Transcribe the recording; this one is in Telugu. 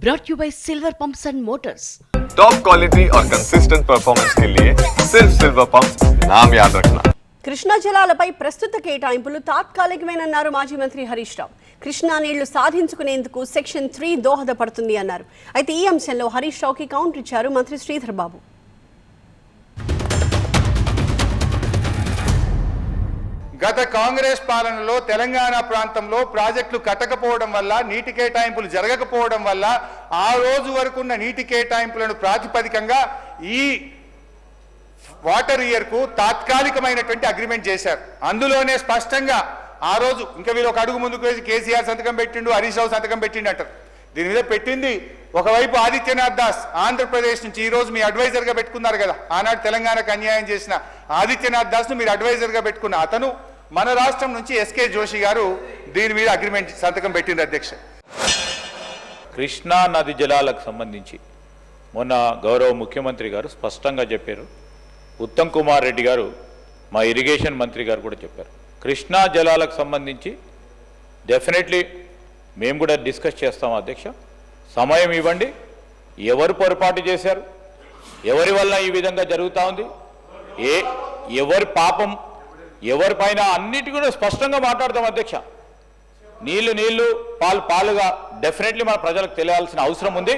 brought you by Silver Pumps and Motors. Top quality और कंसिस्टेंट परफॉर्मेंस के लिए सिर्फ सिल्वर पंप्स नाम याद रखना. కృష్ణా జలాలపై ప్రస్తుత కేటాయింపులు తాత్కాలికమేనన్నారు మాజీ మంత్రి హరీష్ రావు. కృష్ణా నీళ్లు సాధించుకునేందుకు సెక్షన్ 3 దోహదపడుతుంది అన్నారు. అయితే ఈ అంశంలో హరీష్ రావుకి కౌంటర్ ఇచ్చారు మంత్రి శ్రీధర్ బాబు. గత కాంగ్రెస్ పాలనలో తెలంగాణ ప్రాంతంలో ప్రాజెక్టులు కట్టకపోవడం వల్ల నీటి కేటాయింపులు జరగకపోవడం వల్ల ఆ రోజు వరకు ఉన్న నీటి కేటాయింపులను ప్రాతిపదికంగా ఈ వాటర్ ఇయర్ కు తాత్కాలికమైనటువంటి అగ్రిమెంట్ చేశారు. అందులోనే స్పష్టంగా ఆ రోజు ఇంకా వీళ్ళు ఒక అడుగు ముందుకు వేసి కేసీఆర్ సంతకం పెట్టిండు, హరీష్ రావు సంతకం పెట్టిండు అంటారు. దీని మీద పెట్టింది ఒకవైపు ఆదిత్యనాథ్ దాస్ ఆంధ్రప్రదేశ్ నుంచి, ఈ రోజు మీ అడ్వైజర్ గా పెట్టుకున్నారు కదా, ఆనాడు తెలంగాణకు అన్యాయం చేసిన ఆదిత్యనాథ్ దాస్ ను మీరు అడ్వైజర్ గా పెట్టుకున్న అతను మన రాష్ట్రం నుంచి ఎస్కే జోషి గారు దీని మీద అగ్రిమెంట్ సంతకం పెట్టింది. అధ్యక్ష, కృష్ణా నది జలాలకు సంబంధించి మొన్న గౌరవ ముఖ్యమంత్రి గారు స్పష్టంగా చెప్పారు. ఉత్తమ్ కుమార్ రెడ్డి గారు మా ఇరిగేషన్ మంత్రి గారు కూడా చెప్పారు. కృష్ణా జలాలకు సంబంధించి డెఫినెట్లీ మేము కూడా డిస్కస్ చేస్తాం. అధ్యక్ష, సమయం ఇవ్వండి. ఎవరు పొరపాటు చేశారు, ఎవరి వల్ల ఈ విధంగా జరుగుతూ ఉంది, ఎవరి పాపం ఎవరిపైన, అన్నిటి కూడా స్పష్టంగా మాట్లాడతాం. అధ్యక్ష, నీళ్లు పాలుగా డెఫినెట్లీ మన ప్రజలకు తెలియాల్సిన అవసరం ఉంది.